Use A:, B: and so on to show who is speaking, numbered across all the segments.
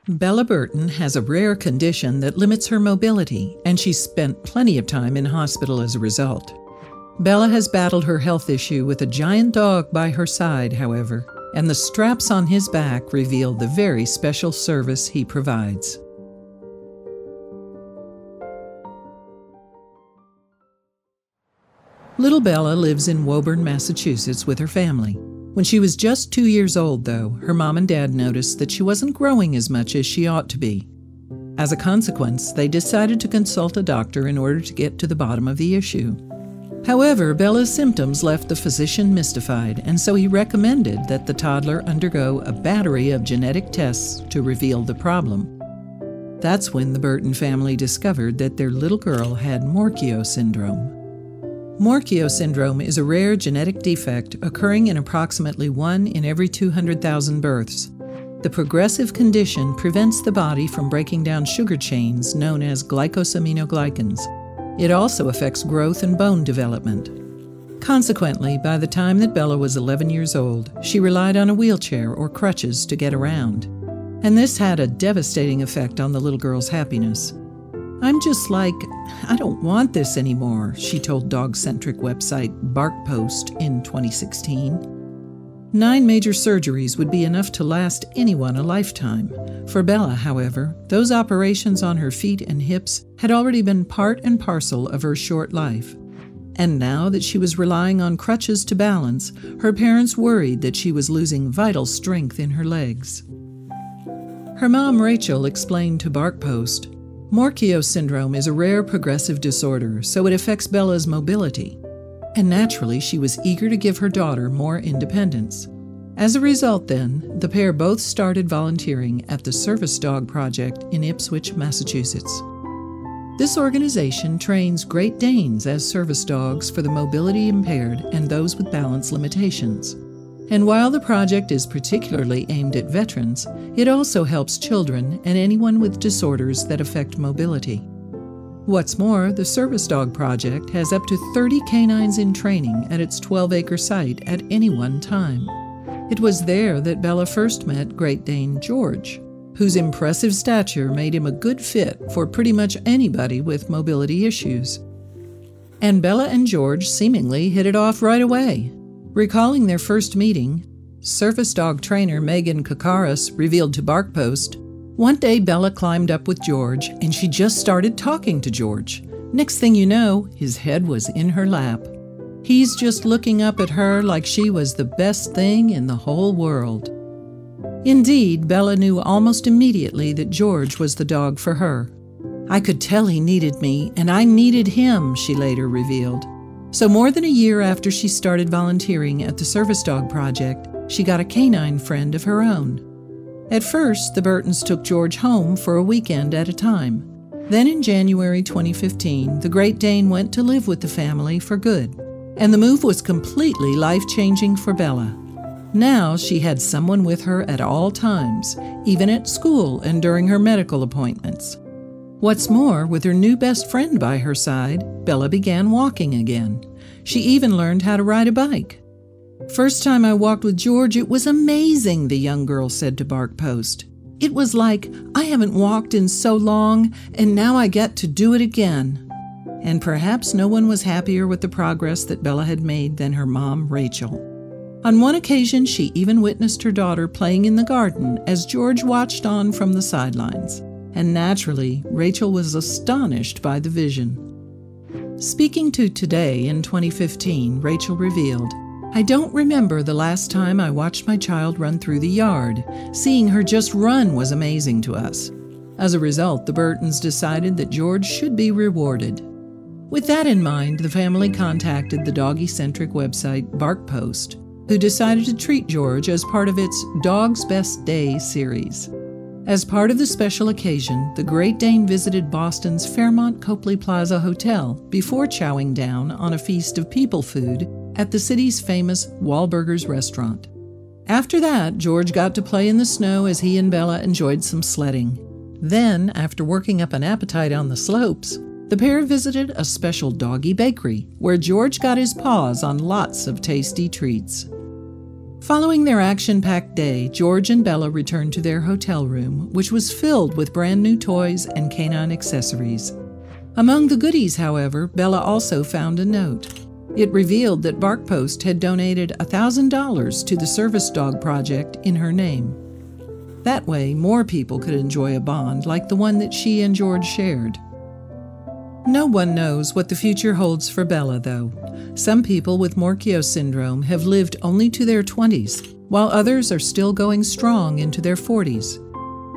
A: Bella Burton has a rare condition that limits her mobility, and she's spent plenty of time in hospital as a result. Bella has battled her health issue with a giant dog by her side, however, and the straps on his back reveal the very special service he provides. Little Bella lives in Woburn, Massachusetts with her family. When she was just 2 years old, though, her mom and dad noticed that she wasn't growing as much as she ought to be. As a consequence, they decided to consult a doctor in order to get to the bottom of the issue. However, Bella's symptoms left the physician mystified, and so he recommended that the toddler undergo a battery of genetic tests to reveal the problem. That's when the Burton family discovered that their little girl had Morquio syndrome. Morquio syndrome is a rare genetic defect occurring in approximately 1 in every 200,000 births. The progressive condition prevents the body from breaking down sugar chains known as glycosaminoglycans. It also affects growth and bone development. Consequently, by the time that Bella was 11 years old, she relied on a wheelchair or crutches to get around. And this had a devastating effect on the little girl's happiness. "I'm just like, I don't want this anymore," she told dog-centric website BarkPost in 2016. 9 major surgeries would be enough to last anyone a lifetime. For Bella, however, those operations on her feet and hips had already been part and parcel of her short life. And now that she was relying on crutches to balance, her parents worried that she was losing vital strength in her legs. Her mom, Rachel, explained to BarkPost, "Morquio syndrome is a rare progressive disorder, so it affects Bella's mobility." And naturally, she was eager to give her daughter more independence. As a result, then, the pair both started volunteering at the Service Dog Project in Ipswich, Massachusetts. This organization trains Great Danes as service dogs for the mobility impaired and those with balance limitations. And while the project is particularly aimed at veterans, it also helps children and anyone with disorders that affect mobility. What's more, the Service Dog Project has up to 30 canines in training at its 12-acre site at any one time. It was there that Bella first met Great Dane George, whose impressive stature made him a good fit for pretty much anybody with mobility issues. And Bella and George seemingly hit it off right away. Recalling their first meeting, service dog trainer Megan Kakaris revealed to BarkPost, "One day Bella climbed up with George and she just started talking to George. Next thing you know, his head was in her lap. He's just looking up at her like she was the best thing in the whole world." Indeed, Bella knew almost immediately that George was the dog for her. "I could tell he needed me, and I needed him," she later revealed. So more than a year after she started volunteering at the Service Dog Project, she got a canine friend of her own. At first, the Burtons took George home for a weekend at a time. Then in January 2015, the Great Dane went to live with the family for good, and the move was completely life-changing for Bella. Now she had someone with her at all times, even at school and during her medical appointments. What's more, with her new best friend by her side, Bella began walking again. She even learned how to ride a bike. "First time I walked with George, it was amazing," the young girl said to BarkPost. "It was like, I haven't walked in so long, and now I get to do it again." And perhaps no one was happier with the progress that Bella had made than her mom, Rachel. On one occasion, she even witnessed her daughter playing in the garden as George watched on from the sidelines. And naturally, Rachel was astonished by the vision. Speaking to Today in 2015, Rachel revealed, "I don't remember the last time I watched my child run through the yard. Seeing her just run was amazing to us." As a result, the Burtons decided that George should be rewarded. With that in mind, the family contacted the doggy-centric website BarkPost, who decided to treat George as part of its Dog's Best Day series. As part of the special occasion, the Great Dane visited Boston's Fairmont Copley Plaza Hotel before chowing down on a feast of people food at the city's famous Wahlburgers restaurant. After that, George got to play in the snow as he and Bella enjoyed some sledding. Then, after working up an appetite on the slopes, the pair visited a special doggy bakery where George got his paws on lots of tasty treats. Following their action-packed day, George and Bella returned to their hotel room, which was filled with brand new toys and canine accessories. Among the goodies, however, Bella also found a note. It revealed that BarkPost had donated $1,000 to the Service Dog Project in her name. That way, more people could enjoy a bond like the one that she and George shared. No one knows what the future holds for Bella, though. Some people with Morquio syndrome have lived only to their 20s, while others are still going strong into their 40s.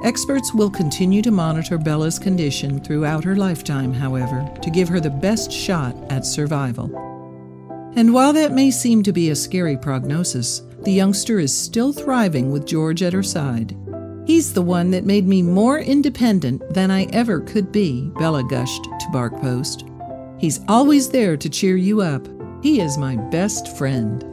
A: Experts will continue to monitor Bella's condition throughout her lifetime, however, to give her the best shot at survival. And while that may seem to be a scary prognosis, the youngster is still thriving with George at her side. "He's the one that made me more independent than I ever could be," Bella gushed to BarkPost. "He's always there to cheer you up. He is my best friend."